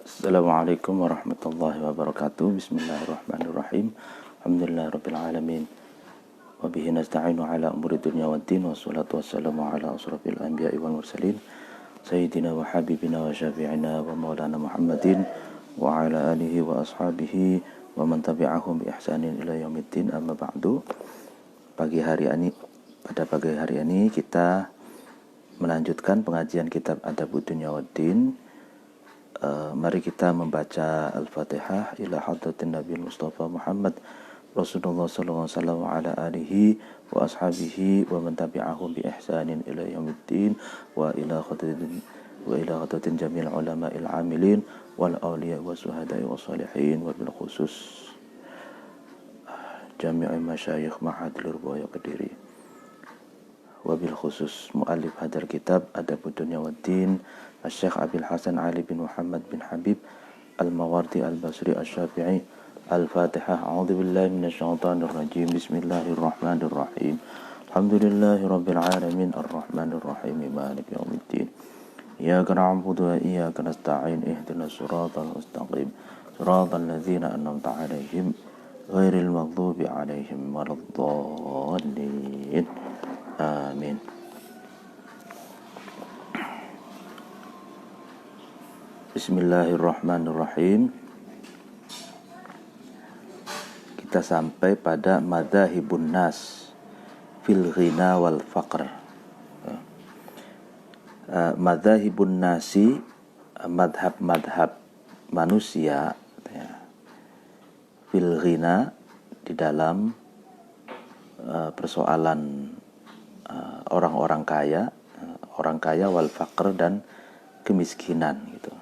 Assalamualaikum warahmatullahi wabarakatuh. Bismillahirrahmanirrahim. Alhamdulillahirabbil alamin. Wa bihi nasta'inu ala umuri dunya waddin. Wassalatu wassalamu ala asrofil anbiya'i wal mursalin. Sayyidina wa habibina wa syafi'ina wa maulana Muhammadin wa ala alihi wa ashabihi wa man tabi'ahum bi ihsanin ila yaumiddin. Amma ba'du. Pada pagi hari ini kita melanjutkan pengajian kitab Adabud Dunya Waddin. Mari kita membaca Al-Fatihah ila hadratin Nabi Mustafa Muhammad Rasulullah sallallahu alaihi wasallam ala alihi wa ashabihi wa man tabi'ahum bi ihsanin ila yaumiddin wa ila hadratin jami'il ulama'il amilin wal awliya wa suhada'i wa salihin wa bil khusus jami'i masyayikh Ma'hadil Ruwaya Kediri wa bil khusus muallif hadal kitab Adabud Dunya Waddin Syekh Abil Hasan Ali bin Muhammad bin Habib Al-Mawardi Al-Basri Al-Syafi'i. Al-Fatihah. A'udzu billahi minasyaitonir rajim. Bismillahirrahmanirrahim. Alhamdulillahirabbil alamin arrahmanir rahim maliki yaumiddin. Iyyaka na'budu wa iyyaka nasta'in ihdinas siratal mustaqim. Siratal ladzina an'amta 'alaihim ghairil maghdubi 'alaihim waladdallin. Amin. Bismillahirrahmanirrahim. Kita sampai pada madzahibun nas fil ghina wal faqr. Madzahibun nasi, madhab-madhab manusia fil ghina, di dalam persoalan orang kaya wal faqr, dan kemiskinan gitu.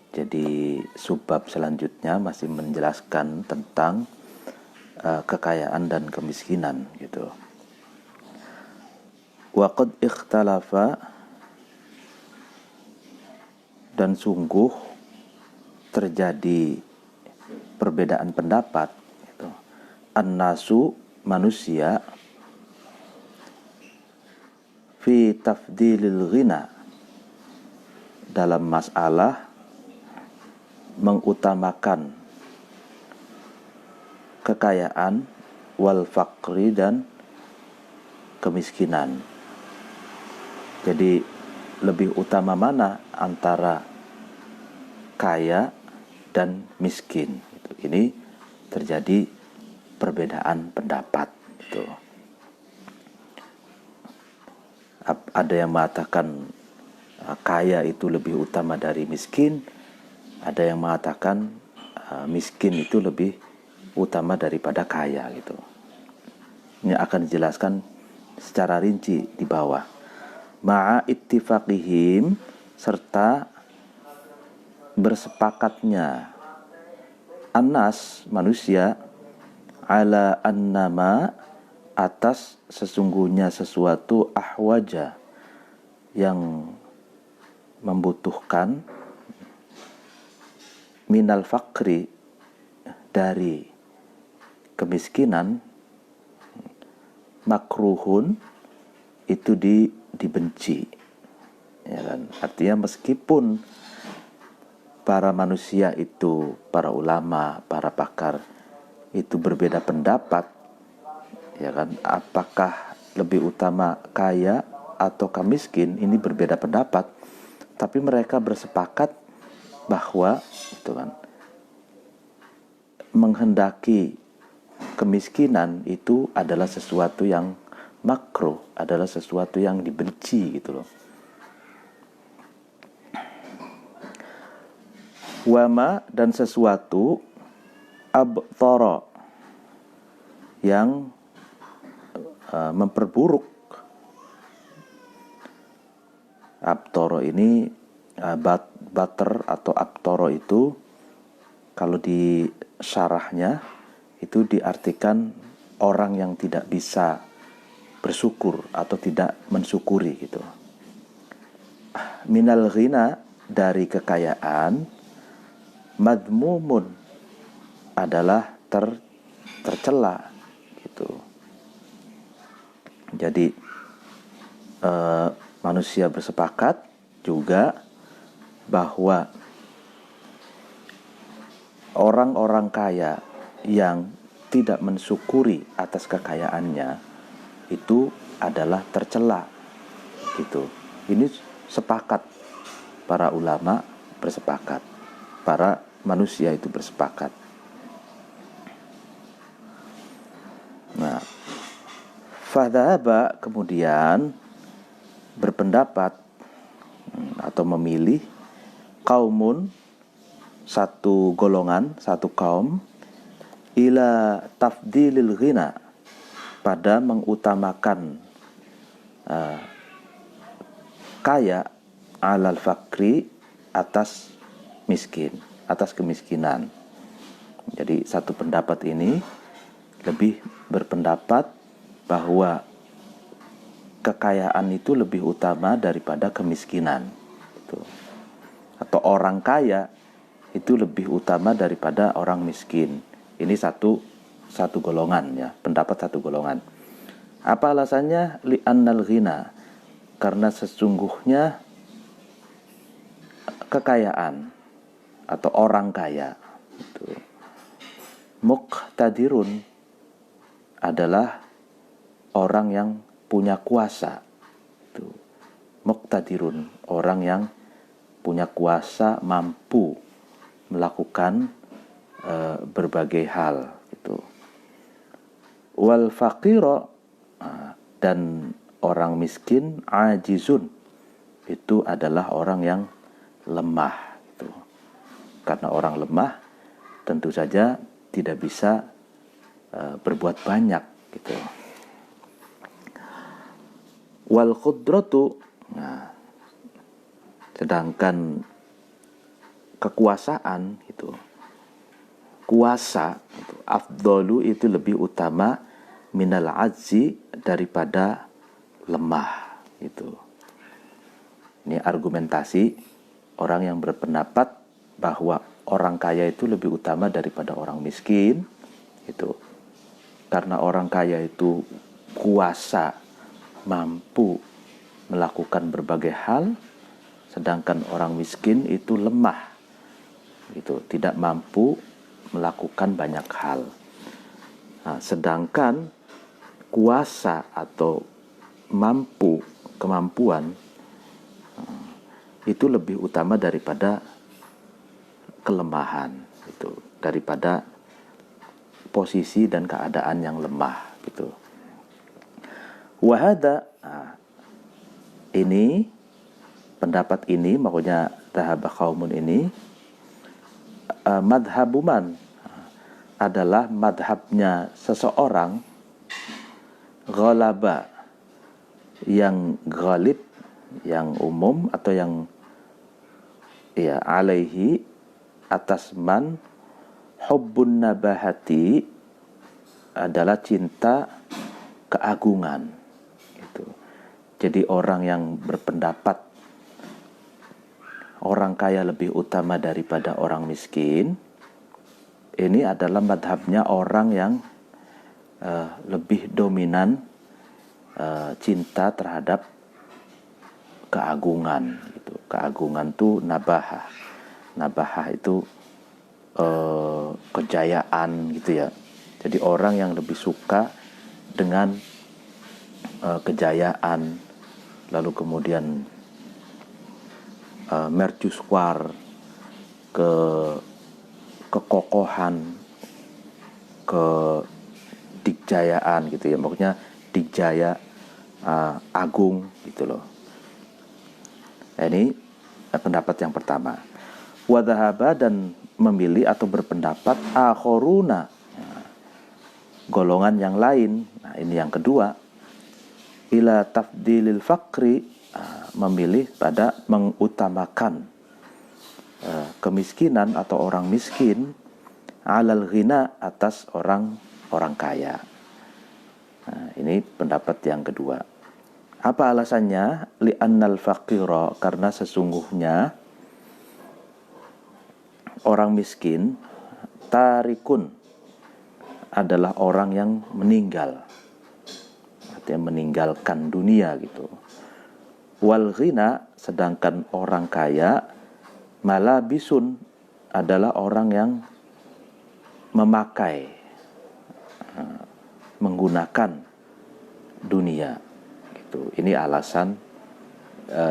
Jadi subbab selanjutnya masih menjelaskan tentang kekayaan dan kemiskinan gitu. Wa qad ikhtalafa, dan sungguh terjadi perbedaan pendapat gitu. An-nasu, manusia, fi tafdilil ghina, dalam masalah mengutamakan kekayaan, wal faqri, dan kemiskinan. Jadi lebih utama mana antara kaya dan miskin. Ini terjadi perbedaan pendapat gitu. Ada yang mengatakan kaya itu lebih utama dari miskin. Ada yang mengatakan miskin itu lebih utama daripada kaya gitu. Ini akan dijelaskan secara rinci di bawah. Ma'a ittifaqihim, serta bersepakatnya annas, manusia, ala annama, atas sesungguhnya sesuatu, ahwaja, yang membutuhkan, minal fakri, dari kemiskinan, makruhun, itu dibenci ya kan? Artinya meskipun para manusia itu, para ulama, para pakar itu berbeda pendapat ya kan, apakah lebih utama kaya atau miskin, ini berbeda pendapat, tapi mereka bersepakat bahwa itu kan, menghendaki kemiskinan itu adalah sesuatu yang makruh, adalah sesuatu yang dibenci gitu loh. Wama, dan sesuatu, abthara, yang memperburuk. Abthara ini bater atau abtoro itu kalau di syarahnya itu diartikan orang yang tidak bisa bersyukur atau tidak mensyukuri gitu. Minal ghina, dari kekayaan, madmumun, adalah tercela gitu. Jadi manusia bersepakat juga bahwa orang-orang kaya yang tidak mensyukuri atas kekayaannya itu adalah tercela gitu. Ini sepakat, para ulama bersepakat, para manusia itu bersepakat. Nah, fadhaba kemudian berpendapat atau memilih kaumun, satu golongan, satu kaum, ila tafdilil ghina, pada mengutamakan kaya alal fakri, atas miskin, atas kemiskinan. Jadi satu pendapat ini lebih berpendapat bahwa kekayaan itu lebih utama daripada kemiskinan gitu. Atau orang kaya itu lebih utama daripada orang miskin. Ini satu golongan ya, pendapat satu golongan. Apa alasannya? Li'annal ghina, karena sesungguhnya kekayaan atau orang kaya itu muqtadirun, adalah orang yang punya kuasa. Itu muqtadirun, orang yang punya kuasa, mampu melakukan berbagai hal gitu. Wal faqira, dan orang miskin, ajizun, itu adalah orang yang lemah gitu. Karena orang lemah tentu saja tidak bisa berbuat banyak gitu. Wal qudratu, nah, sedangkan kekuasaan itu, kuasa itu, afdalu, itu lebih utama minal azzi, daripada lemah itu. Ini argumentasi orang yang berpendapat bahwa orang kaya itu lebih utama daripada orang miskin itu. Karena orang kaya itu kuasa, mampu melakukan berbagai hal, sedangkan orang miskin itu lemah gitu, tidak mampu melakukan banyak hal. Nah, sedangkan kuasa atau kemampuan itu lebih utama daripada kelemahan itu, daripada posisi dan keadaan yang lemah gitu. Wahada, ini pendapat ini, maksudnya dhahaba qaumun ini, madhabuman, adalah madhabnya seseorang, ghalaba, yang ghalib, yang umum atau yang ya alaihi, atas man, hubbun nabahati, adalah cinta keagungan gitu. Jadi orang yang berpendapat orang kaya lebih utama daripada orang miskin, ini adalah madhabnya orang yang lebih dominan cinta terhadap keagungan gitu. Keagungan itu nabahah. Nabahah itu kejayaan gitu ya. Jadi orang yang lebih suka dengan kejayaan, lalu kemudian mercusuar, kekokohan, kedikjayaan gitu ya. Maksudnya dikjaya, agung gitu loh. Ini pendapat yang pertama. Wadhahaba, dan memilih atau berpendapat akhoruna, golongan yang lain. Nah, ini yang kedua, ila tafdilil fakri, memilih pada mengutamakan kemiskinan atau orang miskin, alal ghina, atas orang kaya. Nah, ini pendapat yang kedua. Apa alasannya? Li'annal faqira, karena sesungguhnya orang miskin, tarikun, adalah orang yang meninggal, artinya meninggalkan dunia gitu. Wal ghina, sedangkan orang kaya, malabisun, adalah orang yang memakai, menggunakan dunia gitu. Ini alasan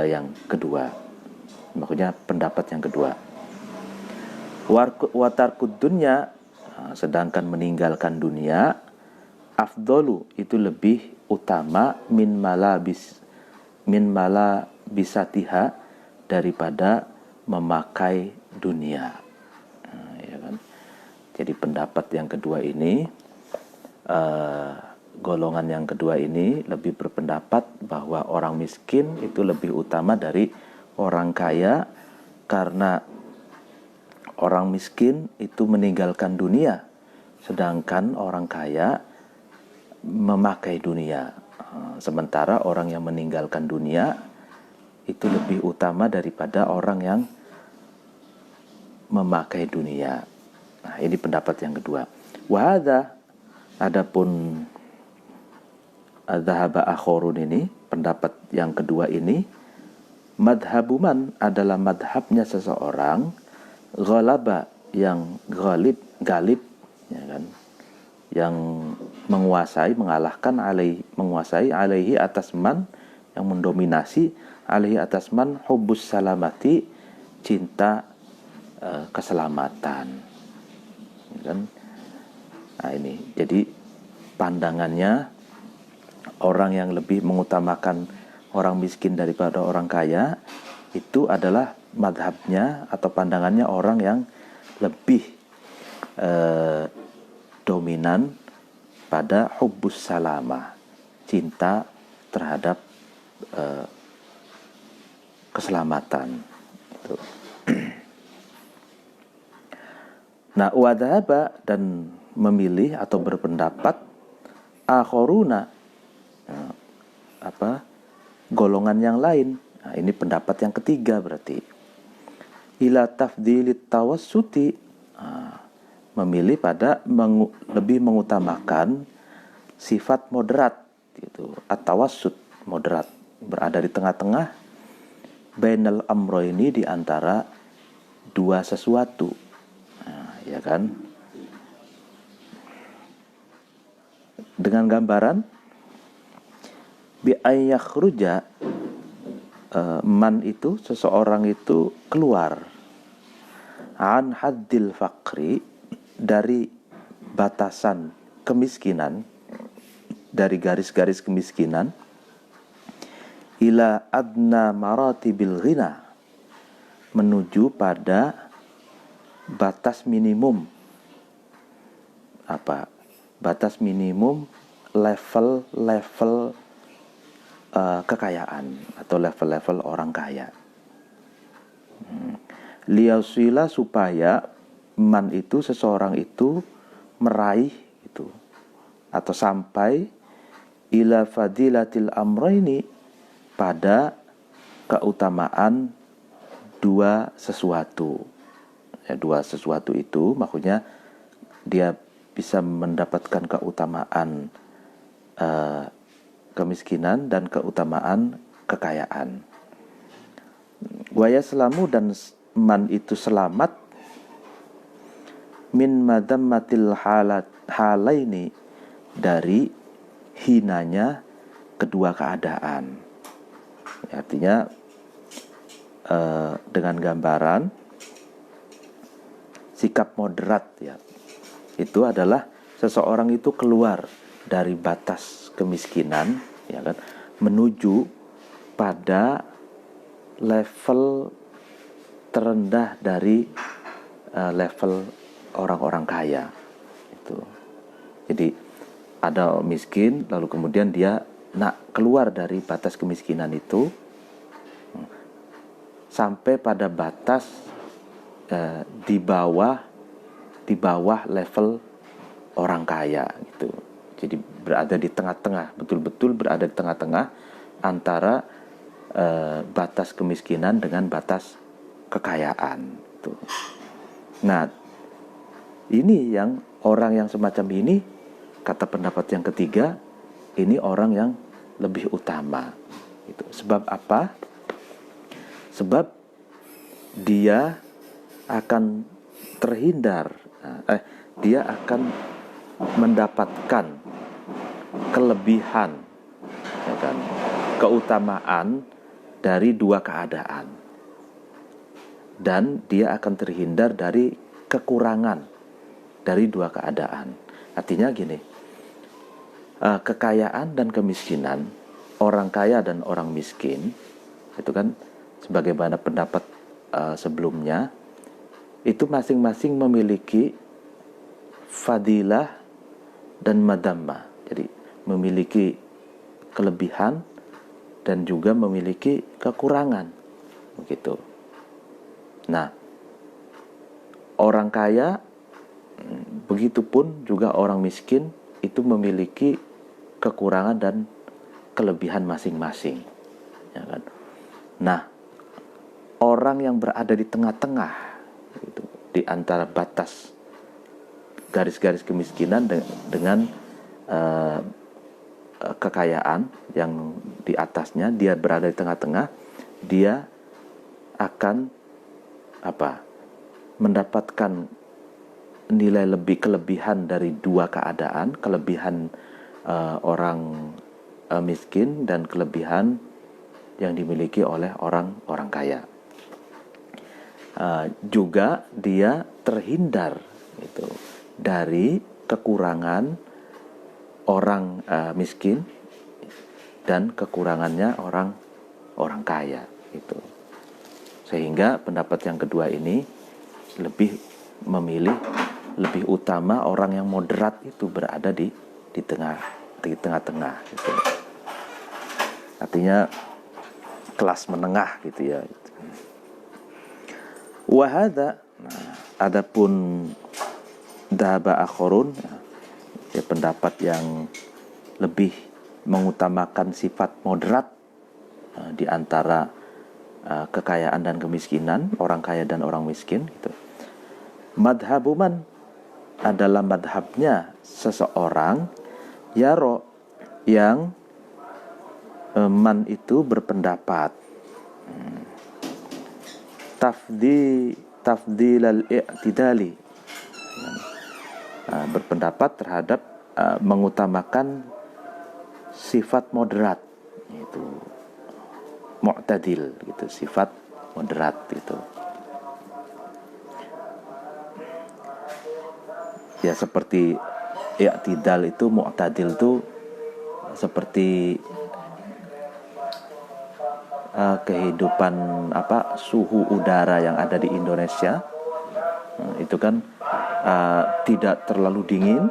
yang kedua, maksudnya pendapat yang kedua. Watarkud dunya, sedangkan meninggalkan dunia, afdolu, itu lebih utama min malabisatiha, daripada memakai dunia. Ya kan? Jadi pendapat yang kedua ini, golongan yang kedua ini lebih berpendapat bahwa orang miskin itu lebih utama dari orang kaya, karena orang miskin itu meninggalkan dunia, sedangkan orang kaya memakai dunia. Sementara orang yang meninggalkan dunia itu lebih utama daripada orang yang memakai dunia. Nah, ini pendapat yang kedua. Wahada, adapun dzahaba akhorun ini, pendapat yang kedua ini, madhabuman adalah madhabnya seseorang, ghalaba, yang galib, ya kan, yang menguasai, mengalahkan, menguasai alaihi atas man, yang mendominasi alaihi atas man, hubbus salamati, cinta keselamatan, ya kan. Nah ini, jadi pandangannya orang yang lebih mengutamakan orang miskin daripada orang kaya itu adalah madhabnya atau pandangannya orang yang lebih dominan pada hubbus salamah, cinta terhadap keselamatan itu. Nah, wadhaba, dan memilih atau berpendapat akhoruna, golongan yang lain. Nah, ini pendapat yang ketiga berarti. Ila tafdilit tawassuti, memilih pada lebih mengutamakan sifat moderat gitu, at-tawassut, moderat, berada di tengah-tengah, bainal amroini, di antara dua sesuatu. Nah, ya kan? Dengan gambaran bi ayyakhruja, man itu seseorang itu keluar, an haddil faqri, dari batasan kemiskinan, dari garis-garis kemiskinan, ila adna maratibil ghina, menuju pada batas minimum, batas minimum level kekayaan atau level-level orang kaya. Liyausila, supaya man itu, seseorang itu meraih itu atau sampai ila fadilatil amroini, pada keutamaan dua sesuatu. Ya, dua sesuatu itu maksudnya dia bisa mendapatkan keutamaan kemiskinan dan keutamaan kekayaan. Waya selamu, dan man itu selamat, min madammatil halaini, dari hinanya kedua keadaan. Artinya dengan gambaran sikap moderat, ya, itu adalah seseorang itu keluar dari batas kemiskinan, ya kan, menuju pada level terendah dari level orang-orang kaya itu. Jadi ada miskin, lalu kemudian dia keluar dari batas kemiskinan itu sampai pada batas di bawah level orang kaya gitu. Jadi berada di tengah-tengah, betul-betul berada di tengah-tengah antara batas kemiskinan dengan batas kekayaan gitu. Nah, ini yang orang yang semacam ini, kata pendapat yang ketiga, ini orang yang lebih utama gitu. Sebab apa? Sebab dia akan terhindar, dia akan mendapatkan kelebihan, ya kan, keutamaan dari dua keadaan, dan dia akan terhindar dari kekurangan dari dua keadaan. Artinya gini, kekayaan dan kemiskinan, orang kaya dan orang miskin, itu kan sebagaimana pendapat sebelumnya, itu masing-masing memiliki fadilah dan madamah. Jadi memiliki kelebihan dan juga memiliki kekurangan, begitu. Nah, orang kaya, begitupun juga orang miskin itu memiliki kekurangan dan kelebihan masing-masing, ya kan? Nah, orang yang berada di tengah-tengah, gitu, di antara batas garis-garis kemiskinan dengan kekayaan yang di atasnya, dia berada di tengah-tengah, dia akan mendapatkan nilai lebih, kelebihan dari dua keadaan, kelebihan orang miskin dan kelebihan yang dimiliki oleh orang kaya. Juga dia terhindar gitu dari kekurangan orang miskin dan kekurangannya orang kaya itu. Sehingga pendapat yang kedua ini lebih utama orang yang moderat itu berada di tengah-tengah gitu. Artinya kelas menengah gitu ya. Wahada, adapun dhahaba akhorun, ya, pendapat yang lebih mengutamakan sifat moderat di antara kekayaan dan kemiskinan, orang kaya dan orang miskin gitu. Madhabuman adalah madhabnya seseorang yaro yang man itu berpendapat tafdil al-i'tidali, berpendapat terhadap mengutamakan sifat moderat, itu mu'tadil gitu, sifat moderat gitu. Ya seperti i'tidal itu, mu'tadil itu seperti kehidupan suhu udara yang ada di Indonesia. Itu kan tidak terlalu dingin,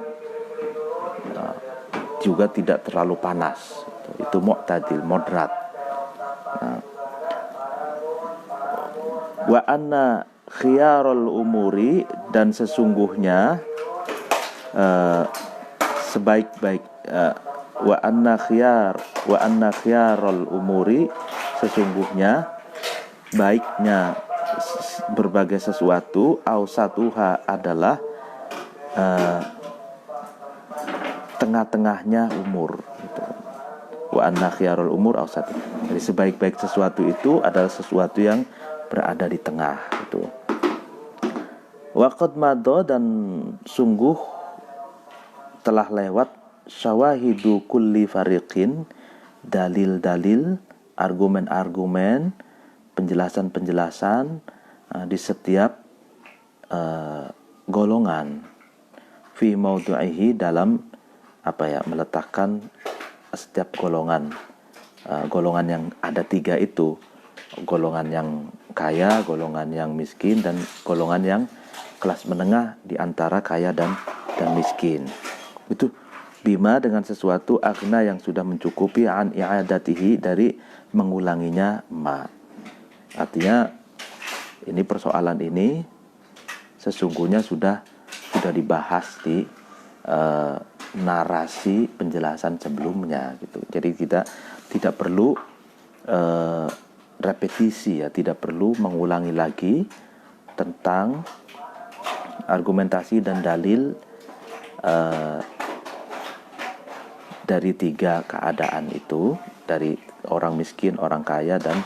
juga tidak terlalu panas. Itu mu'tadil, moderat. Wa anna khiyarul umuri, dan sesungguhnya sebaik-baik wa anna khiyarul umuri, sesungguhnya baiknya berbagai sesuatu, ausatuha adalah tengah-tengahnya umur gitu. Wa anna khiyarul umur ausatu, jadi sebaik-baik sesuatu itu adalah sesuatu yang berada di tengah itu. Waqad madha, dan sungguh telah lewat syawahidu kulli fariqin, dalil-dalil, argumen-argumen, penjelasan-penjelasan di setiap golongan, fi maudu'ihi, dalam meletakkan setiap golongan yang ada tiga itu, golongan yang kaya, golongan yang miskin, dan golongan yang kelas menengah di antara kaya dan miskin. Itu bima, dengan sesuatu, agna, yang sudah mencukupi, an i'adatihi, dari mengulanginya ma. Artinya ini persoalan ini sesungguhnya sudah dibahas di narasi penjelasan sebelumnya gitu. Jadi tidak perlu repetisi, ya, tidak perlu mengulangi lagi tentang argumentasi dan dalil dari tiga keadaan itu, dari orang miskin, orang kaya, dan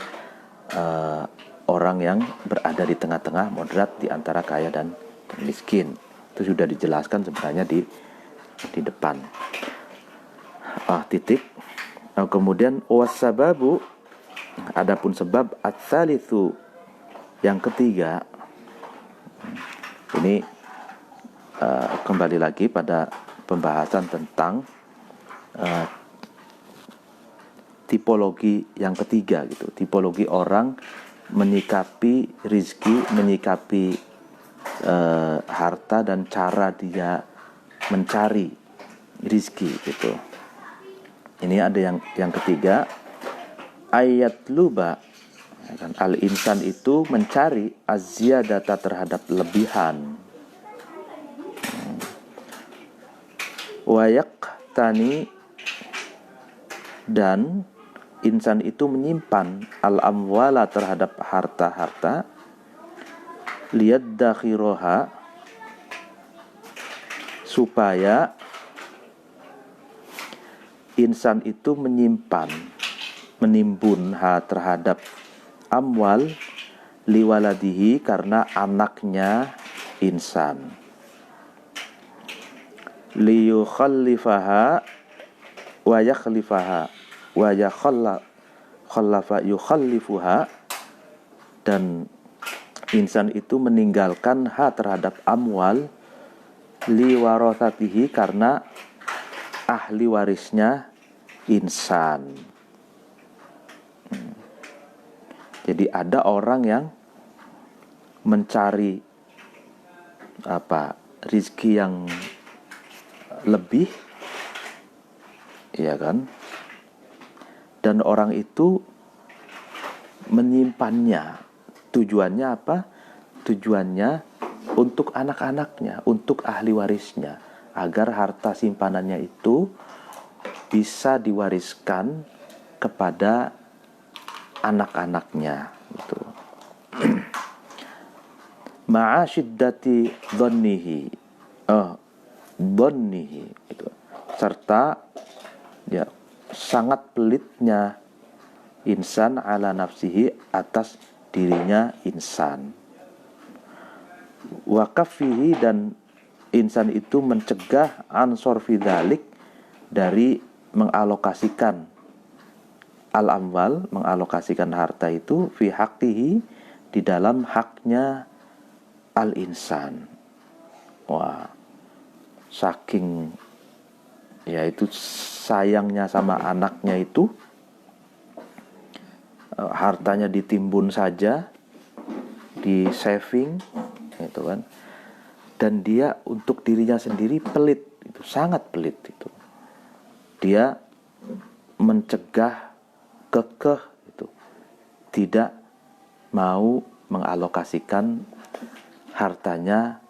orang yang berada di tengah-tengah, moderat di antara kaya dan miskin. Itu itu sudah dijelaskan sebenarnya di depan. Titik. Kemudian wasababu, adapun sebab ats-tsalitsu, yang ketiga. Ini kembali lagi pada pembahasan tentang tipologi yang ketiga gitu. Tipologi orang menyikapi rizki, menyikapi harta dan cara dia mencari rizki gitu. Ini ada yang ketiga, ayat luba, al-insan itu mencari az-ziyadata terhadap lebihan, wayak tani, dan insan itu menyimpan al-amwala terhadap harta-harta, liyadakhiroha, supaya insan itu menyimpan, menimbun terhadap amwal, liwaladihi, karena anaknya insan, liyukhallifaha wa yakhlifaha wa yakhallafa yukhallifuha, dan insan itu meninggalkan terhadap amwal, liwarathatihi, karena ahli warisnya insan. Jadi ada orang yang mencari rizki yang lebih, ya kan? Dan orang itu menyimpannya. Tujuannya apa? Tujuannya untuk anak-anaknya, untuk ahli warisnya, agar harta simpanannya itu bisa diwariskan kepada anak-anaknya gitu. Ma'a syiddati dhannihi, itu, serta ya sangat pelitnya insan ala nafsihi, atas dirinya insan, wa kaffihi, dan insan itu mencegah ansor fidzalik, dari mengalokasikan al-amwal, mengalokasikan harta itu, fi haqqihi, di dalam haknya al-insan. Wah, saking yaitu sayangnya sama anaknya itu, hartanya ditimbun saja, di saving, gitu kan. Dan dia untuk dirinya sendiri pelit, itu sangat pelit itu. Dia mencegah, kekeh itu, tidak mau mengalokasikan hartanya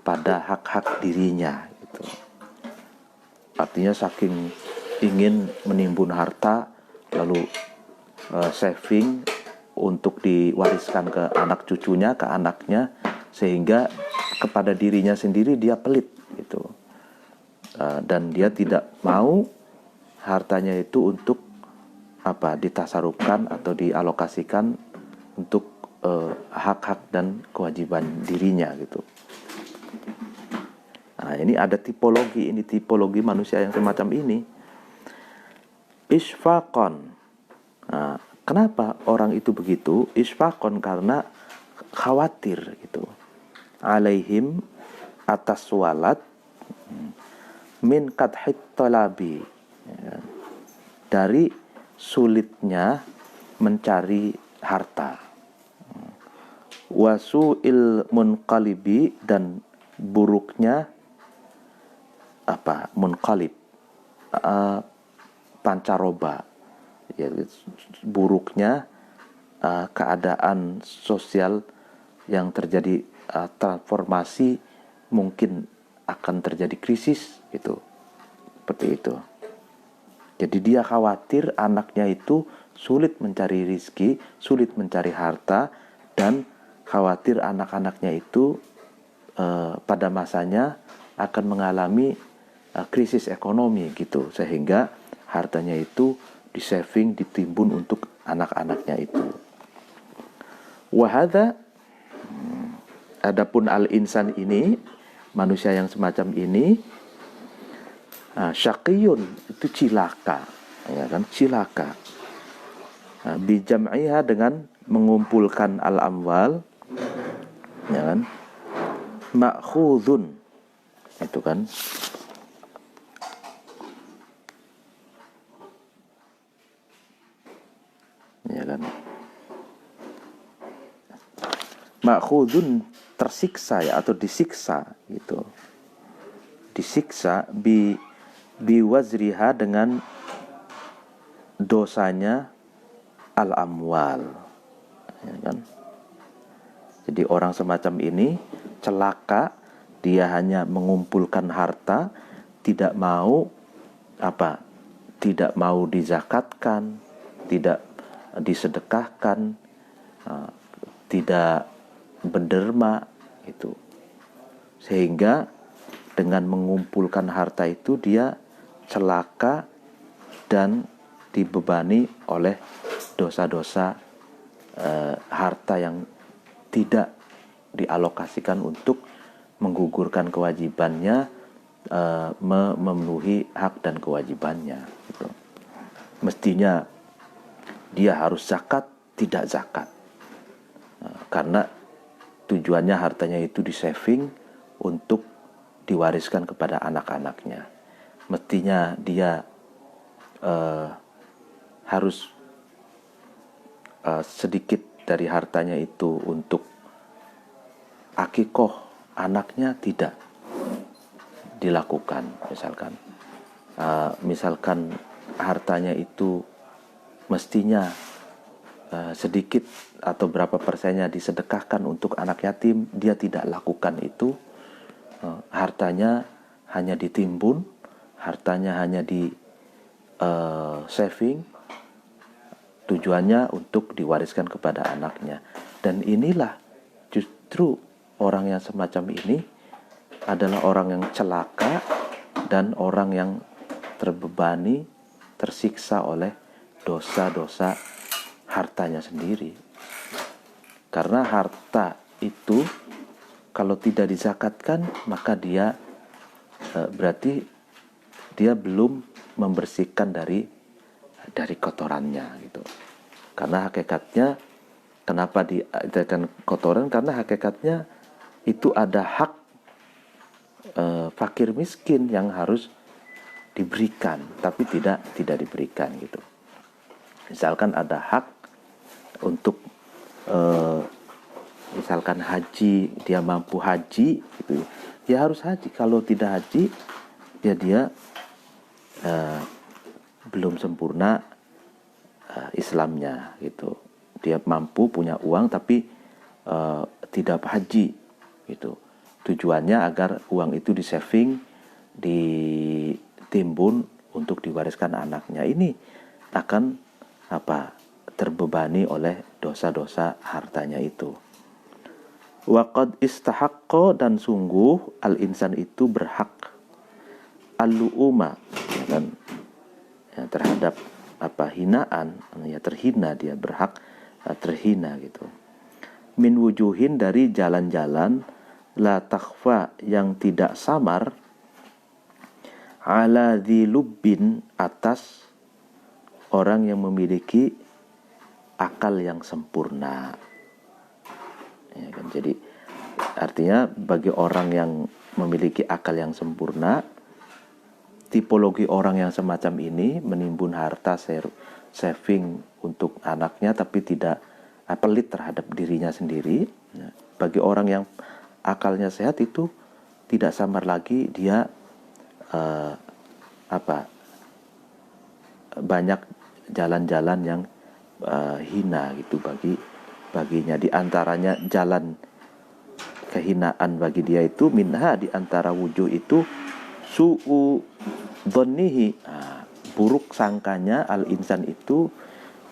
pada hak-hak dirinya gitu. Artinya saking ingin menimbun harta, lalu saving untuk diwariskan ke anak cucunya, ke anaknya, sehingga kepada dirinya sendiri dia pelit gitu. Dan dia tidak mau hartanya itu untuk ditasarufkan atau dialokasikan untuk hak-hak dan kewajiban dirinya gitu. Nah, ini ada tipologi manusia yang semacam ini. Isfaqon. Nah, kenapa orang itu begitu? Isfaqon, karena khawatir gitu. Alaihim, atas walat, min kathit talabi, dari sulitnya mencari harta, wasu'il munqalibi, dan buruknya munqalib, pancaroba, ya, buruknya keadaan sosial yang terjadi, transformasi, mungkin akan terjadi krisis gitu, seperti itu. Jadi dia khawatir anaknya itu sulit mencari rizki, sulit mencari harta, dan khawatir anak-anaknya itu pada masanya akan mengalami krisis ekonomi gitu, sehingga hartanya itu di-saving, ditimbun untuk anak-anaknya itu. Wahada, adapun al-insan ini, manusia yang semacam ini syaqiyun itu cilaka, ya kan, cilaka. Bijam'iha dengan mengumpulkan al-amwal, ya kan, ma'khudhun itu kan, ya kan, ma'khudhun tersiksa ya, atau disiksa gitu, disiksa biwazriha dengan dosanya al-amwal, ya kan. Jadi orang semacam ini celaka, dia hanya mengumpulkan harta, tidak mau tidak mau dizakatkan, tidak disedekahkan, tidak berderma itu. Sehingga dengan mengumpulkan harta itu dia celaka dan dibebani oleh dosa-dosa harta yang tidak dialokasikan untuk menggugurkan kewajibannya, memenuhi hak dan kewajibannya gitu. Mestinya dia harus zakat, tidak zakat, karena tujuannya hartanya itu di-saving untuk diwariskan kepada anak-anaknya. Mestinya dia harus sedikit dari hartanya itu untuk akikoh anaknya, tidak dilakukan. Misalkan hartanya itu mestinya sedikit atau berapa persennya disedekahkan untuk anak yatim, dia tidak lakukan itu. Hartanya hanya ditimbun, hartanya hanya di saving, tujuannya untuk diwariskan kepada anaknya. Dan inilah justru orang yang semacam ini adalah orang yang celaka dan orang yang terbebani, tersiksa oleh dosa-dosa hartanya sendiri. Karena harta itu kalau tidak dizakatkan, maka dia berarti dia belum membersihkan dari kotorannya gitu. Karena hakikatnya kenapa dikatakan kotoran? Karena hakikatnya itu ada hak fakir miskin yang harus diberikan, tapi tidak diberikan gitu. Misalkan ada hak untuk misalkan haji, dia mampu haji gitu, ya harus haji. Kalau tidak haji, ya dia belum sempurna Islamnya gitu. Dia mampu, punya uang, tapi tidak haji gitu. Tujuannya agar uang itu di-saving, ditimbun untuk diwariskan anaknya. Ini akan terbebani oleh dosa-dosa hartanya itu. Waqad istahaqqa, dan sungguh al-insan itu berhak al-lu'uma, ya kan, ya, terhadap hinaan, ya terhina, dia berhak terhina gitu. Min wujuhin, dari jalan-jalan, la takhfa, yang tidak samar, ala dzilubbin, atas orang yang memiliki akal yang sempurna, ya kan. Jadi artinya bagi orang yang memiliki akal yang sempurna, tipologi orang yang semacam ini menimbun harta, saving untuk anaknya, tapi tidak pelit terhadap dirinya sendiri. Bagi orang yang akalnya sehat itu tidak samar lagi, dia banyak jalan-jalan yang hina gitu baginya. Di antaranya jalan kehinaan bagi dia itu, minha, di antara wujuh itu, su'u dhannihi, buruk sangkanya al-insan itu,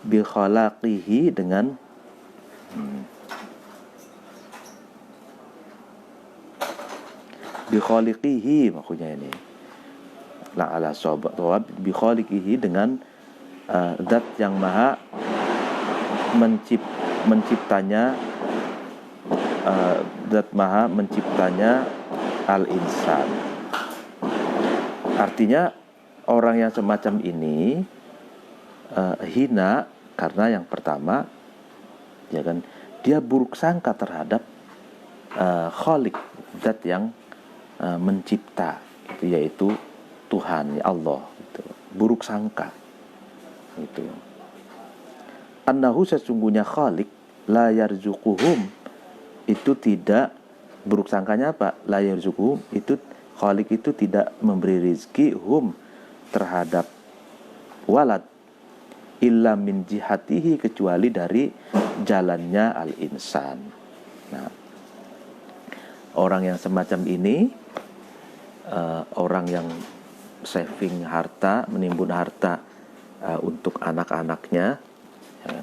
bi khalaqihi, dengan bi khaliqihi, maksudnya ini la ala shawab, bi khaliqihi, dengan zat yang maha menciptanya, zat maha menciptanya al-insan. Artinya orang yang semacam ini hina karena yang pertama, ya kan, dia buruk sangka terhadap Khalik, zat yang mencipta, itu yaitu Tuhan, ya Allah, gitu. Buruk sangka itu. Annahu, sesungguhnya Khalik, la yarzuquhum, itu tidak, buruk sangkanya apa? La yarzuquhum, itu Khalik itu tidak memberi rizki hum, terhadap walad, illa min jihatihi, kecuali dari jalannya al-insan. Nah, orang yang semacam ini, orang yang saving harta, menimbun harta untuk anak-anaknya, ya,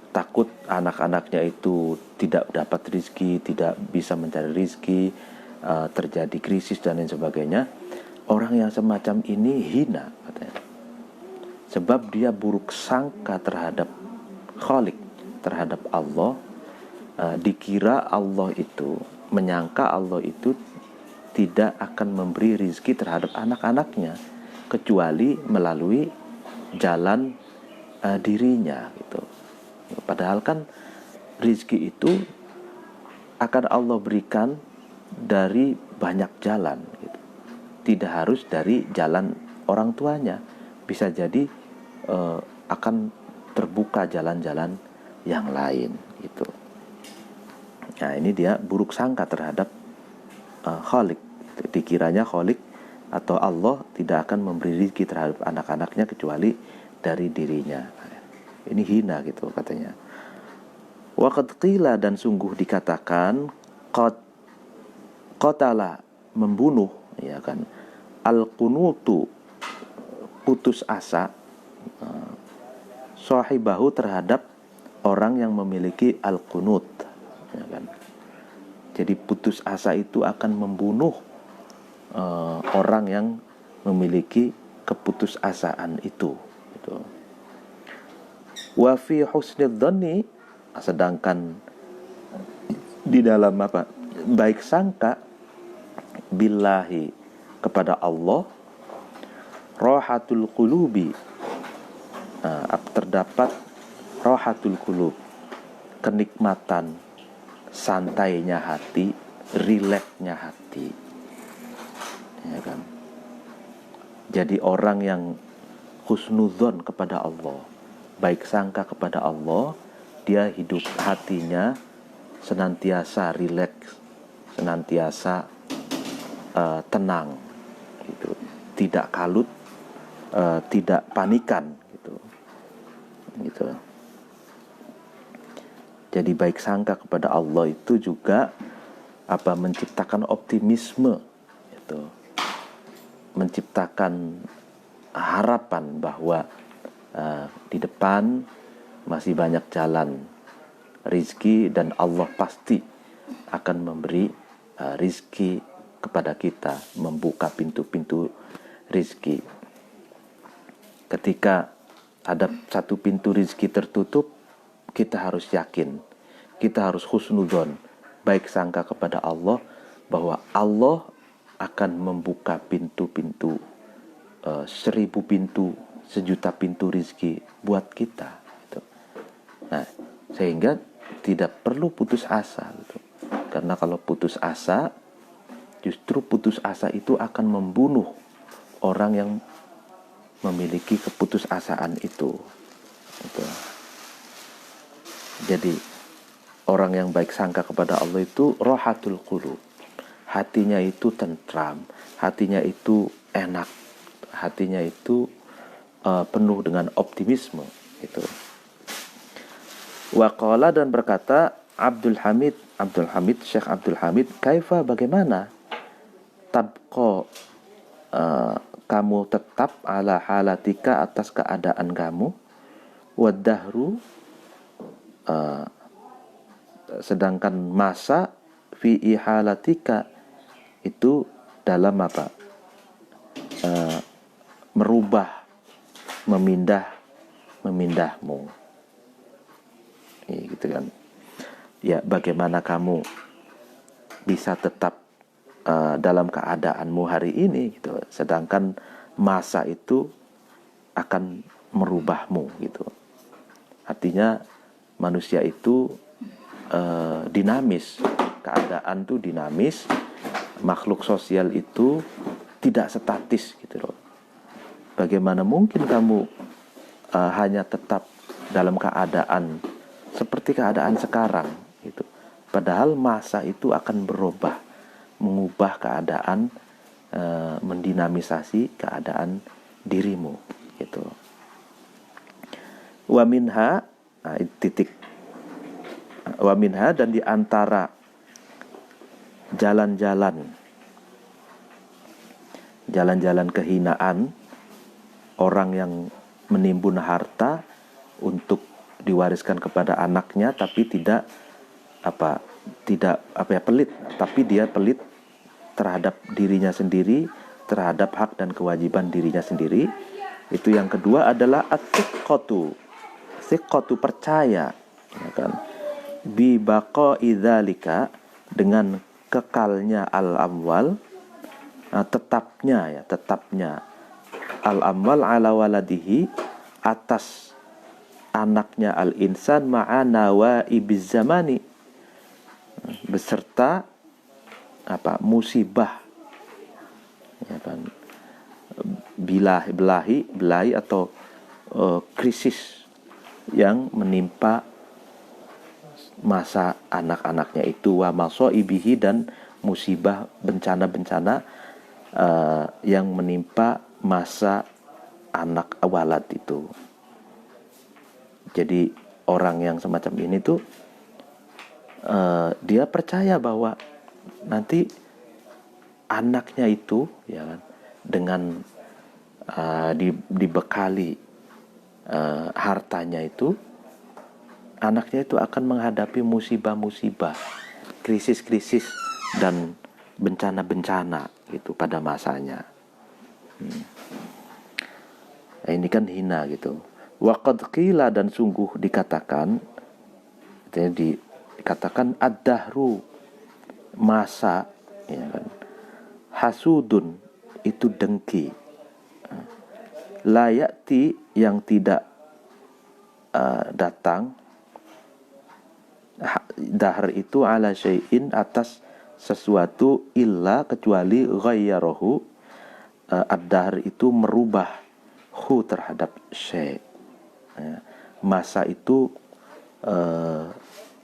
takut anak-anaknya itu tidak dapat rizki, tidak bisa mencari rizki, terjadi krisis dan lain sebagainya. Orang yang semacam ini hina, katanya, sebab dia buruk sangka terhadap Khalik, terhadap Allah. Dikira Allah itu, menyangka Allah itu tidak akan memberi rizki terhadap anak-anaknya kecuali melalui jalan dirinya, gitu. Padahal kan rizki itu akan Allah berikan dari banyak jalan, gitu. Tidak harus dari jalan orang tuanya, bisa jadi akan terbuka jalan-jalan yang lain, gitu. Nah, ini dia buruk sangka terhadap Khalik. Dikiranya Khalik atau Allah tidak akan memberi rezeki terhadap anak-anaknya kecuali dari dirinya. Ini hina, gitu katanya. Wa qad qila, dan sungguh dikatakan, qatala, membunuh, ya kan, al-qunutu, putus asa, sahibahu, terhadap orang yang memiliki al-qunut, ya kan. Jadi putus asa itu akan membunuh orang yang memiliki keputusasaan itu, gitu. Wa fi husnil dhanni, sedangkan di dalam apa? Baik sangka billahi, kepada Allah, rohatul qulubi, terdapat rohatul qulub, kenikmatan, santainya hati, rileksnya hati, ya kan. Jadi orang yang husnudzon kepada Allah, baik sangka kepada Allah, dia hidup hatinya senantiasa rileks, senantiasa tenang, gitu. Tidak kalut, tidak panikan, gitu. Jadi baik sangka kepada Allah itu juga menciptakan optimisme, gitu. Menciptakan harapan bahwa di depan masih banyak jalan rizki, dan Allah pasti akan memberi rizki kepada kita, membuka pintu-pintu rizki. Ketika ada satu pintu rizki tertutup, kita harus yakin, kita harus husnudzon, baik sangka kepada Allah, bahwa Allah akan membuka pintu-pintu, 1000 pintu, 1.000.000 pintu rizki buat kita, gitu. Nah, sehingga tidak perlu putus asa, gitu. Karena kalau putus asa, justru putus asa itu akan membunuh orang yang memiliki keputusasaan itu, gitu. Jadi orang yang baik sangka kepada Allah itu rohatul qulub, hatinya itu tentram, hatinya itu enak, hatinya itu penuh dengan optimisme, gitu. Wa qala, dan berkata Syekh Abdul Hamid, kaifa, bagaimana, tabqa, kamu tetap, ala halatika, atas keadaan kamu, wadahru, sedangkan masa, fi ihalatika, itu dalam apa? Merubah, memindahmu, gitu kan. Ya, bagaimana kamu bisa tetap dalam keadaanmu hari ini gitu. Sedangkan masa itu akan merubahmu gitu. Artinya manusia itu dinamis, keadaan itu dinamis, makhluk sosial itu tidak statis gitu loh. Bagaimana mungkin kamu hanya tetap dalam keadaan seperti keadaan sekarang gitu. Padahal masa itu akan berubah, mengubah keadaan, mendinamisasi keadaan dirimu gitu. Wa minha titik wa minha, dan di antara jalan-jalan kehinaan orang yang menimbun harta untuk diwariskan kepada anaknya, tapi tidak pelit, tapi dia pelit terhadap dirinya sendiri, terhadap hak dan kewajiban dirinya sendiri. Itu yang kedua adalah at-thiqatu percaya, ya kan, bi baqa'i dzalika, dengan kekalnya al-amwal, tetapnya al-amwal ala waladihi, atas anaknya al-insan ma'a nawaibiz zamani, beserta musibah, ya kan, belahi atau krisis yang menimpa masa anak-anaknya itu, wa masaibihi, dan musibah, bencana-bencana yang menimpa masa anak walad itu. Jadi orang yang semacam ini tuh dia percaya bahwa nanti anaknya itu, ya kan, dengan dibekali hartanya itu, anaknya itu akan menghadapi musibah-musibah, krisis-krisis dan bencana-bencana itu pada masanya. Nah, ini kan hina gitu. Wa qad qila, dan sungguh dikatakan, dikatakan ad-dahru, masa, ya kan, hasudun, itu dengki, la ya'ti, yang tidak datang, dahr itu ala syai'in, atas sesuatu, illa, kecuali ghayyarahu, ad-dahr itu merubah hu, terhadap syai'. Masa itu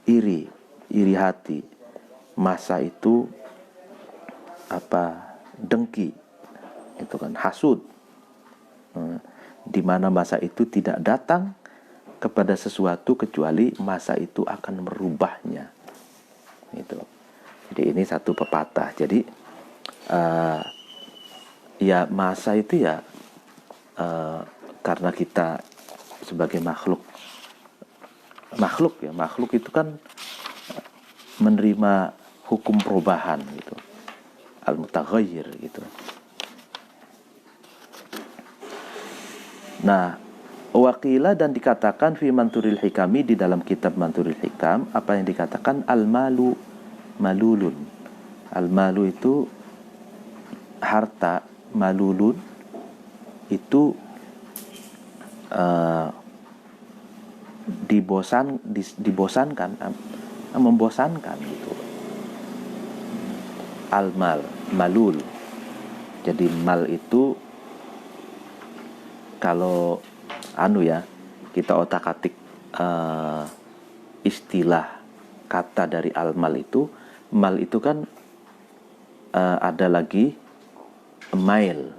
iri hati, masa itu dengki, itu kan hasud, di mana masa itu tidak datang kepada sesuatu kecuali masa itu akan merubahnya. Itu. Jadi ini satu pepatah. Jadi ya masa itu ya karena kita sebagai makhluk itu kan menerima hukum perubahan gitu, al-mutaghayyir gitu. Nah, waqila, dan dikatakan fi Manthuril Hikami, di dalam kitab Manthuril Hikam, apa yang dikatakan al-malu malulun. Al-malu itu harta, malulun itu membosankan gitu. Al-mal, malul. Jadi mal itu kalau kita otak-atik istilah kata dari al-mal itu, mal itu kan ada lagi mail,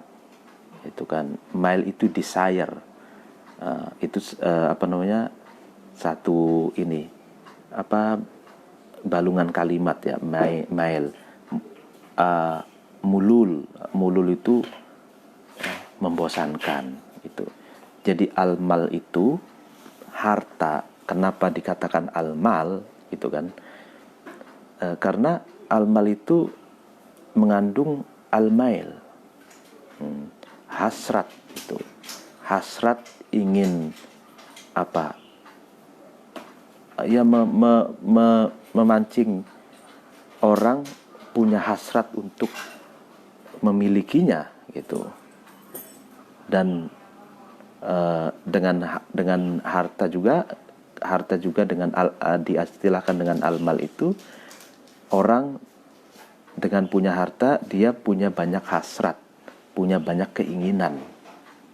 itu kan, mail itu desire, itu satu ini balungan kalimat ya, mail. Mulul itu membosankan itu. Jadi al-mal itu harta. Kenapa dikatakan al-mal gitu kan? Karena al-mal itu mengandung al-mail, hasrat itu. Hasrat ingin memancing orang punya hasrat untuk memilikinya gitu. Dan dengan harta juga dengan diistilahkan dengan almal itu, orang dengan punya harta dia punya banyak hasrat, punya banyak keinginan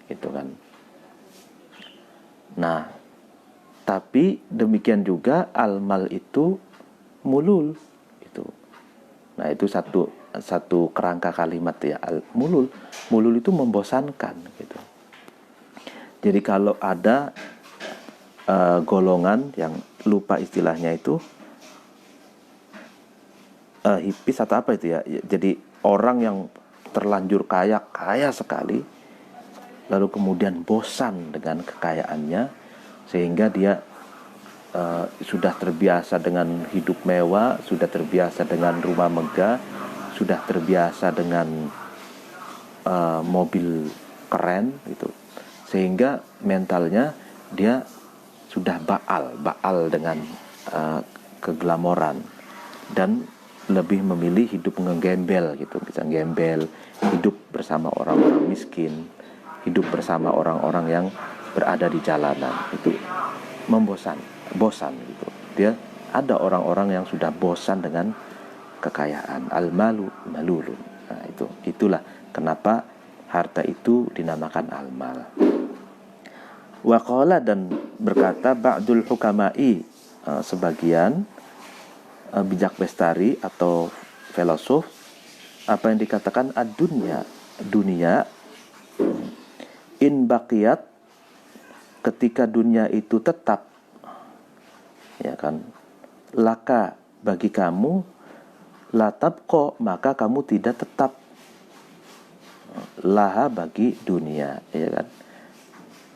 gitu kan. Nah, tapi demikian juga almal itu mulul itu. Nah, itu satu kerangka kalimat ya, mulul. Mulul itu membosankan gitu. Jadi kalau ada golongan yang lupa istilahnya itu hipis atau apa itu ya. Jadi orang yang terlanjur kaya sekali, lalu kemudian bosan dengan kekayaannya, sehingga dia sudah terbiasa dengan hidup mewah, sudah terbiasa dengan rumah megah, sudah terbiasa dengan mobil keren gitu, sehingga mentalnya dia sudah baal dengan keglamoran, dan lebih memilih hidup ngegembel gitu, bisa gembel, hidup bersama orang-orang miskin, hidup bersama orang-orang yang berada di jalanan. Itu bosan gitu. Dia ada orang-orang yang sudah bosan dengan kekayaan. Al-malu malulun. Nah, itulah kenapa harta itu dinamakan al-mal. Wa qala, dan berkata ba'dul hukama'i, sebagian bijak bestari atau filosof, apa yang dikatakan ad-dunya, dunia in baqiyat, ketika dunia itu tetap, ya kan, laka bagi kamu, la tabqa, maka kamu tidak tetap, laha bagi dunia, ya kan.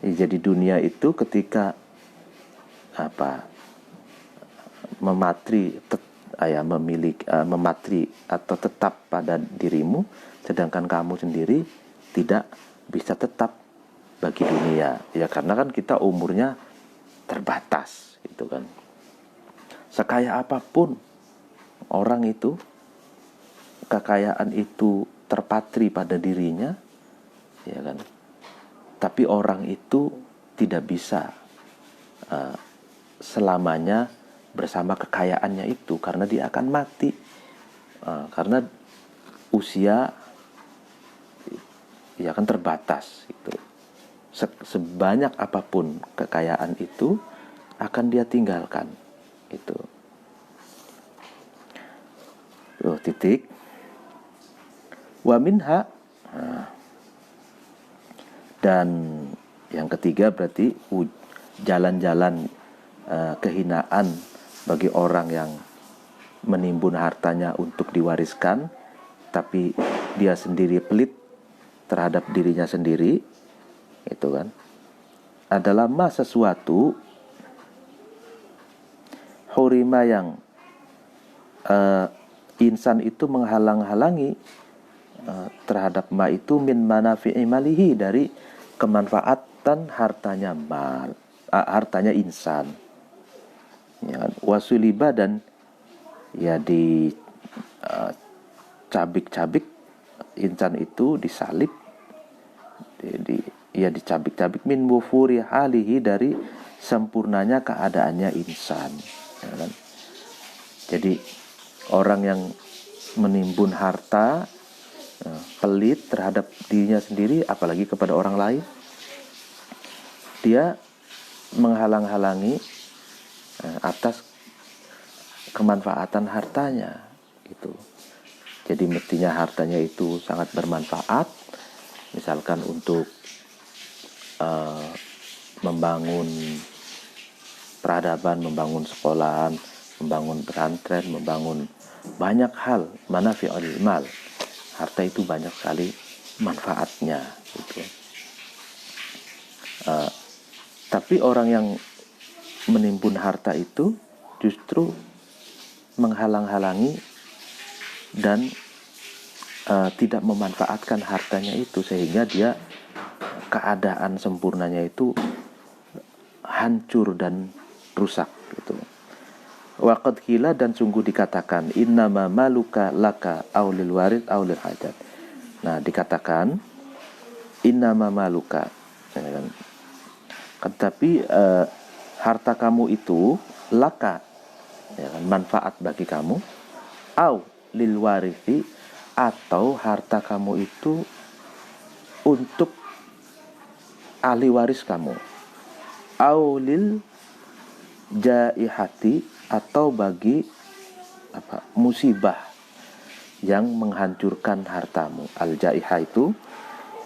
Jadi dunia itu ketika mematri atau tetap pada dirimu, sedangkan kamu sendiri tidak bisa tetap bagi dunia, ya karena kan kita umurnya terbatas gitu kan. Sekaya apapun orang itu, kekayaan itu terpatri pada dirinya, ya kan, tapi orang itu tidak bisa selamanya bersama kekayaannya itu, karena dia akan mati, karena usia ya kan terbatas itu. Sebanyak apapun kekayaan itu akan dia tinggalkan itu. Titik. Wa minha, dan yang ketiga berarti jalan-jalan kehinaan bagi orang yang menimbun hartanya untuk diwariskan, tapi dia sendiri pelit terhadap dirinya sendiri, itu kan, adalah sesuatu hurima yang insan itu menghalang-halangi terhadap itu min manafi'i malihi, dari kemanfaatan hartanya hartanya insan, ya kan? Wasuliba, dan ya di cabik-cabik insan itu, disalib, dicabik-cabik min wufuri halihi, dari sempurnanya keadaannya insan, ya kan? Jadi orang yang menimbun harta pelit terhadap dirinya sendiri, apalagi kepada orang lain, dia menghalang-halangi atas kemanfaatan hartanya itu. Jadi mestinya hartanya itu sangat bermanfaat, misalkan untuk membangun peradaban, membangun sekolahan, membangun pesantren, membangun banyak hal, manafi'ul mal. Harta itu banyak sekali manfaatnya gitu. Tapi orang yang menimbun harta itu justru menghalang-halangi dan tidak memanfaatkan hartanya itu, sehingga dia keadaan sempurnanya itu hancur dan rusak gitu. Waqad qila, dan sungguh dikatakan, innama maluka laka aw lil warid aw lil hajat. Nah, dikatakan innama maluka, ya kan? Tetapi harta kamu itu laka, ya kan, manfaat bagi kamu, aw lil warithi, atau harta kamu itu untuk ahli waris kamu, aw lil jaihati, atau bagi musibah yang menghancurkan hartamu. Al-jaihah itu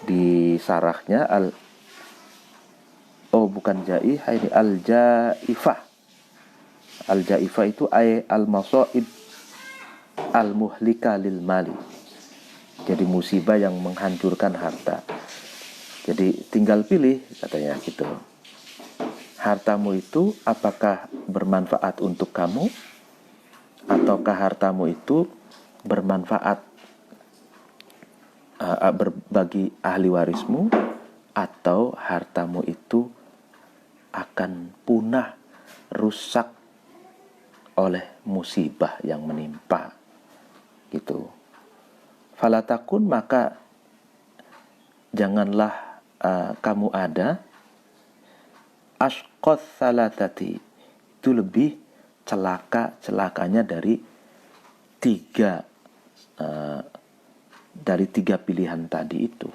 di sarahnya bukan jaihah, ini al-jaifah. Al-jaifah itu al-masaib al-muhlika lil mali. Jadi musibah yang menghancurkan harta. Jadi tinggal pilih, katanya gitu. Hartamu itu apakah bermanfaat untuk kamu, ataukah hartamu itu bermanfaat bagi ahli warismu, atau hartamu itu akan punah, rusak oleh musibah yang menimpa, gitu. Falatakun, maka janganlah kamu ada ashqas salatati, itu lebih celakanya dari tiga pilihan tadi itu.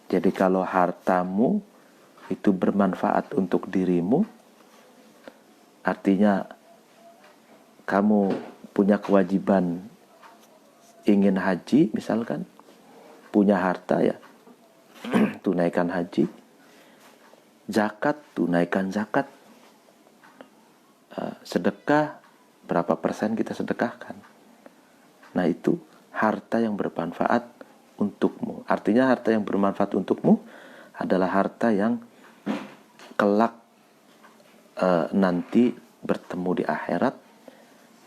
Jadi kalau hartamu itu bermanfaat untuk dirimu, artinya kamu punya kewajiban ingin haji misalkan, punya harta ya, tunaikan haji. Zakat, tunaikan zakat. Sedekah, berapa persen kita sedekahkan. Nah, itu harta yang bermanfaat untukmu. Artinya harta yang bermanfaat untukmu adalah harta yang kelak nanti bertemu di akhirat,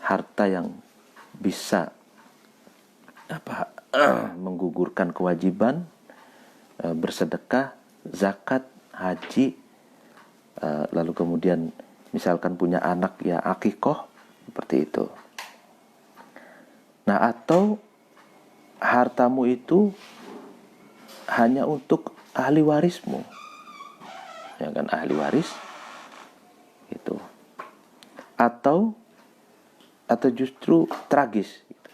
harta yang bisa menggugurkan kewajiban bersedekah, zakat, haji, lalu kemudian misalkan punya anak ya akikoh, seperti itu. Nah, atau hartamu itu hanya untuk ahli warismu, ya kan, ahli waris gitu. Atau justru tragis, gitu.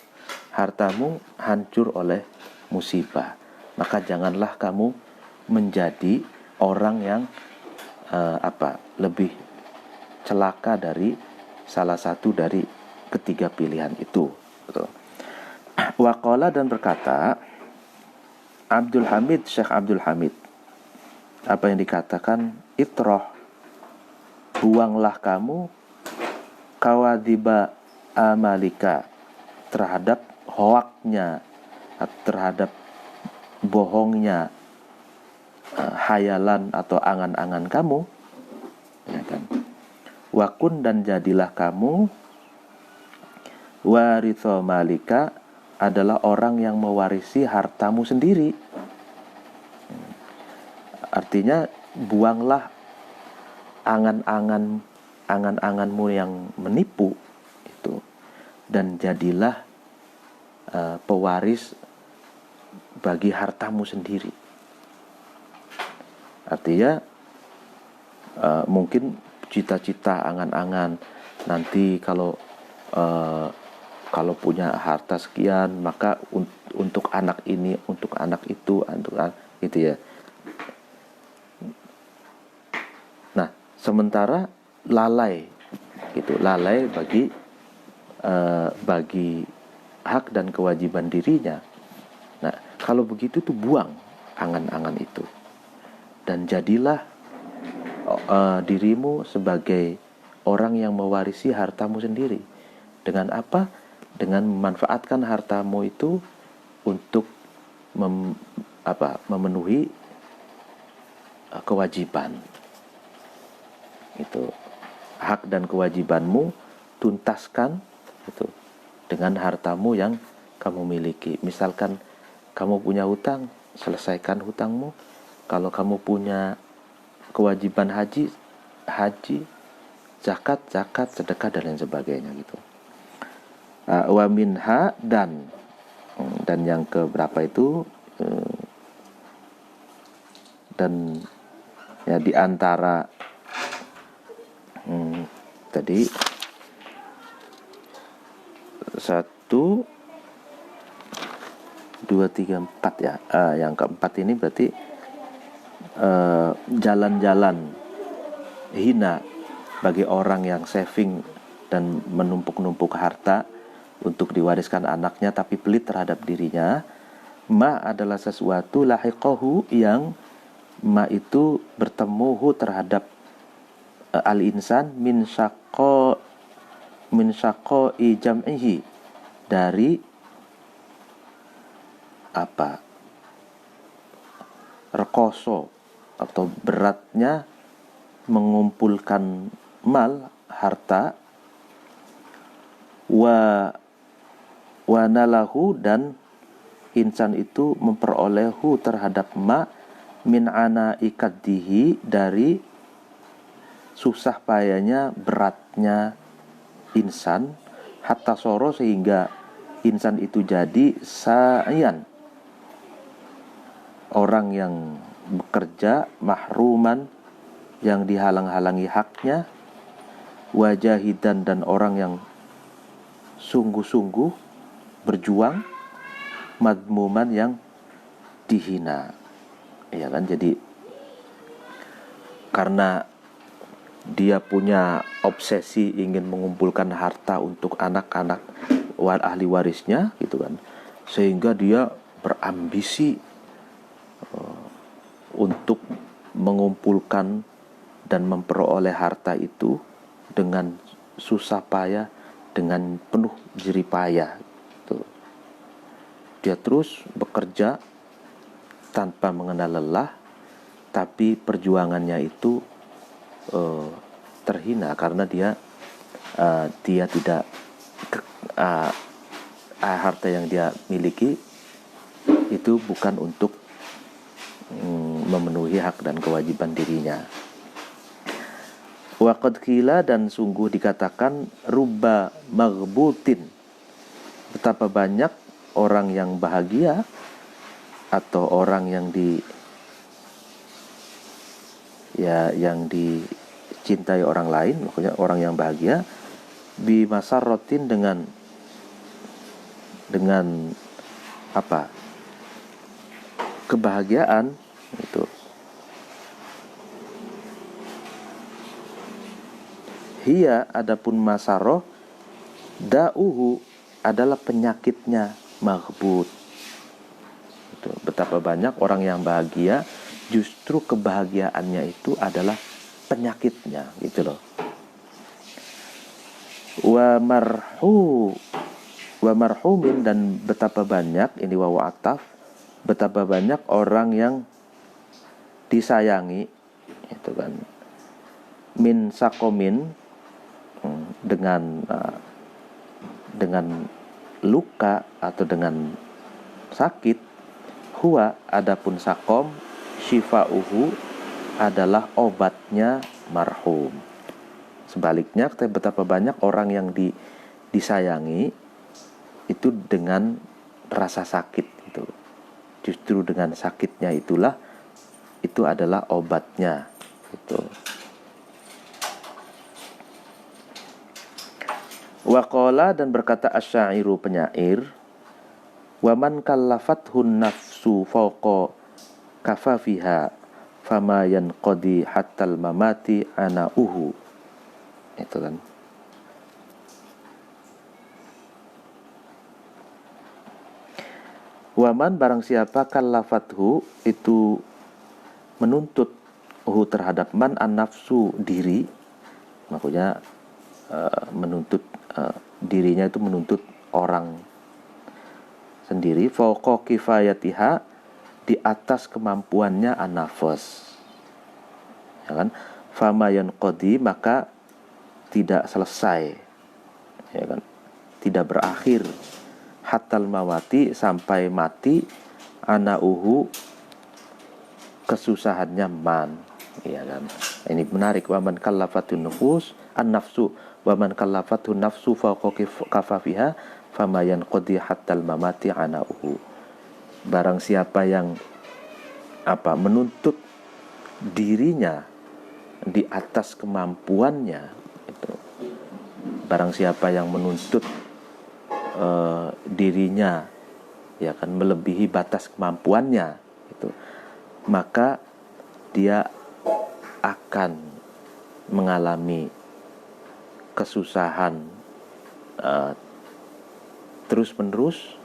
Hartamu hancur oleh musibah, maka janganlah kamu menjadi orang yang lebih celaka dari salah satu dari ketiga pilihan itu. Waqala, dan berkata Syekh Abdul Hamid, apa yang dikatakan itroh, buanglah kamu kawadiba amalika, terhadap hoaknya, terhadap bohongnya hayalan atau angan-angan kamu, ya kan. Wakun, dan jadilah kamu waritho malika, adalah orang yang mewarisi hartamu sendiri. Artinya buanglah angan-anganmu yang menipu itu, dan jadilah pewaris bagi hartamu sendiri. Artinya mungkin cita-cita, angan-angan nanti kalau punya harta sekian, maka untuk anak ini, untuk anak itu, gitu ya. Nah, sementara lalai bagi hak dan kewajiban dirinya. Nah, kalau begitu tuh buang angan-angan itu, dan jadilah dirimu sebagai orang yang mewarisi hartamu sendiri. Dengan apa? Dengan memanfaatkan hartamu itu untuk memenuhi kewajiban. Itu hak dan kewajibanmu, tuntaskan itu dengan hartamu yang kamu miliki. Misalkan kamu punya hutang, selesaikan hutangmu. Kalau kamu punya kewajiban haji, haji, zakat, sedekah dan lain sebagainya gitu. Wa minha dan yang keberapa itu dan ya di antara tadi 1 2 3 4 ya. Yang keempat ini berarti jalan-jalan hina bagi orang yang saving dan menumpuk-numpuk harta untuk diwariskan anaknya tapi pelit terhadap dirinya. Ma adalah sesuatu lahiqahu yang ma itu bertemu terhadap al-insan min syaqo jam'ihi, dari rekoso atau beratnya mengumpulkan mal, harta, wa nalahu, dan insan itu memperolehu terhadap ma min ana ikaddihi, dari susah payahnya, beratnya insan, hatta soro, sehingga insan itu jadi sayan, orang yang bekerja, mahruman, yang dihalang-halangi haknya, wajahidan, dan orang yang sungguh-sungguh berjuang, madmuman, yang dihina. Ya kan, jadi karena dia punya obsesi ingin mengumpulkan harta untuk anak-anak ahli warisnya gitu kan, sehingga dia berambisi untuk mengumpulkan dan memperoleh harta itu dengan susah payah, dengan penuh jerih payah gitu. Dia terus bekerja tanpa mengenal lelah, tapi perjuangannya itu terhina karena dia tidak harta yang dia miliki itu bukan untuk memenuhi hak dan kewajiban dirinya. Wa qad qila, dan sungguh dikatakan, rubba maghbutin, betapa banyak orang yang bahagia atau orang yang yang dicintai orang lain, maksudnya orang yang bahagia, bimasarrotin, dengan kebahagiaan itu. Hiya, adapun masaroh, da'uhu, adalah penyakitnya maghbut. Itu, betapa banyak orang yang bahagia, justru kebahagiaannya itu adalah penyakitnya gitu loh. Wa marhumin, dan betapa banyak, ini wawu ataf, betapa banyak orang yang disayangi itu kan, min sakomin, dengan luka atau dengan sakit, huwa, adapun sakom, syifa'uhu, adalah obatnya marhum. Sebaliknya, betapa banyak orang yang disayangi itu dengan rasa sakit itu. Justru dengan sakitnya itu adalah obatnya itu. Waqala, dan berkata asyairu, penyair, waman kallafathun nafsu fawqa kafafiha fama yanqadi hattal mamati anauhu. Itu kan. Waman, barang siapa, kallafathu, itu menuntut terhadap man, an-nafsu, diri, maksudnya menuntut dirinya, itu menuntut orang sendiri, fawqa kifayatiha, di atas kemampuannya, an-nafas, ya kan, fama yanqadi, maka tidak selesai, ya kan, tidak berakhir, hatal mawati, sampai mati, anauhu, kesusahannya man, ya kan. Ini menarik. Wa man kallafatun nufus an-nafsu wa man kallafatun nafsu fawqa kafafiha fama yanqadi hattal mamati anauhu. Barang siapa yang menuntut dirinya di atas kemampuannya itu. Barang siapa yang menuntut dirinya ya kan melebihi batas kemampuannya itu, maka dia akan mengalami kesusahan terus-menerus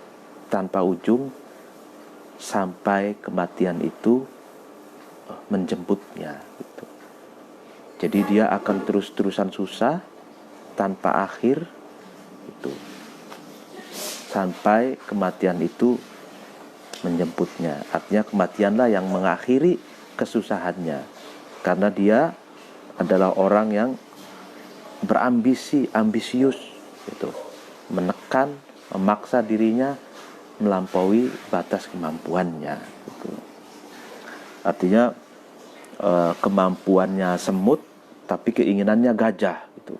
tanpa ujung sampai kematian itu menjemputnya gitu. Jadi dia akan terus-terusan susah tanpa akhir itu sampai kematian itu menjemputnya. Artinya kematianlah yang mengakhiri kesusahannya, karena dia adalah orang yang ambisius gitu, menekan, memaksa dirinya melampaui batas kemampuannya gitu. Artinya kemampuannya semut tapi keinginannya gajah gitu,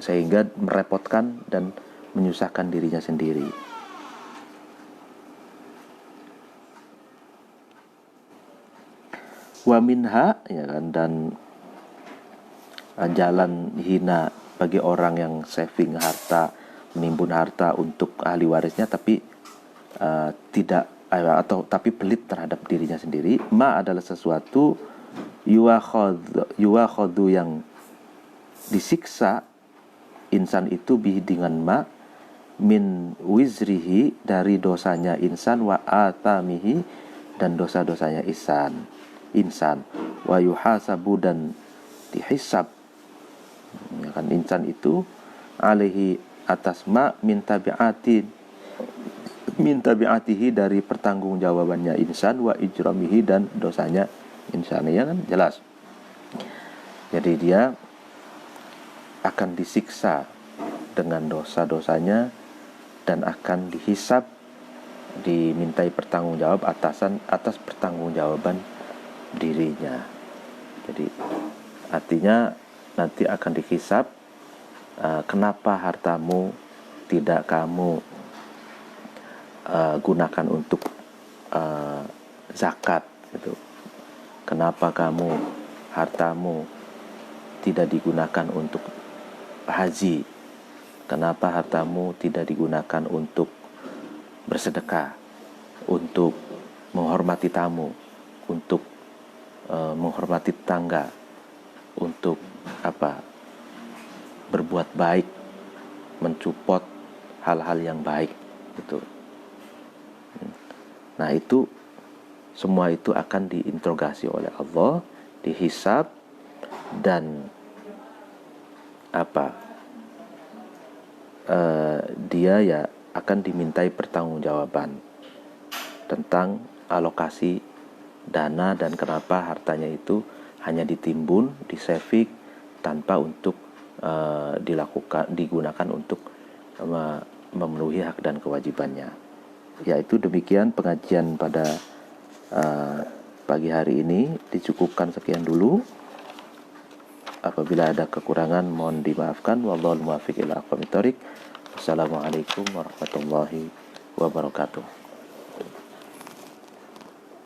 sehingga merepotkan dan menyusahkan dirinya sendiri. Wa minha ya kan, dan jalan hina bagi orang yang saving harta, menimbun harta untuk ahli warisnya, tapi tapi pelit terhadap dirinya sendiri. Ma adalah sesuatu yuwakhadhu yang disiksa insan itu bihi dengan ma, min wizrihi dari dosanya insan, wa atamihi dan dosa-dosanya insan, wa yuhasabu dan dihisab ya kan insan itu alaihi atas ma min tabiatihi dari pertanggungjawabannya insan, wa ijramihi dan dosanya insan, ya kan jelas. Jadi dia akan disiksa dengan dosa-dosanya dan akan dihisab, dimintai pertanggungjawab atas pertanggungjawaban dirinya. Jadi artinya nanti akan dihisab, kenapa hartamu tidak kamu gunakan untuk zakat gitu. Kenapa hartamu tidak digunakan untuk haji? Kenapa hartamu tidak digunakan untuk bersedekah, untuk menghormati tamu, untuk menghormati tetangga, untuk berbuat baik, mensupport hal-hal yang baik gitu. Nah itu semua itu akan diinterogasi oleh Allah, dihisab, dan dia ya akan dimintai pertanggungjawaban tentang alokasi dana dan kenapa hartanya itu hanya ditimbun, disaving tanpa untuk digunakan untuk memenuhi hak dan kewajibannya. Yaitu demikian pengajian pada pagi hari ini, dicukupkan sekian dulu. Apabila ada kekurangan mohon dimaafkan. Wallahul muwaffiq ila aqwamit thoriq. Wassalamualaikum warahmatullahi wabarakatuh.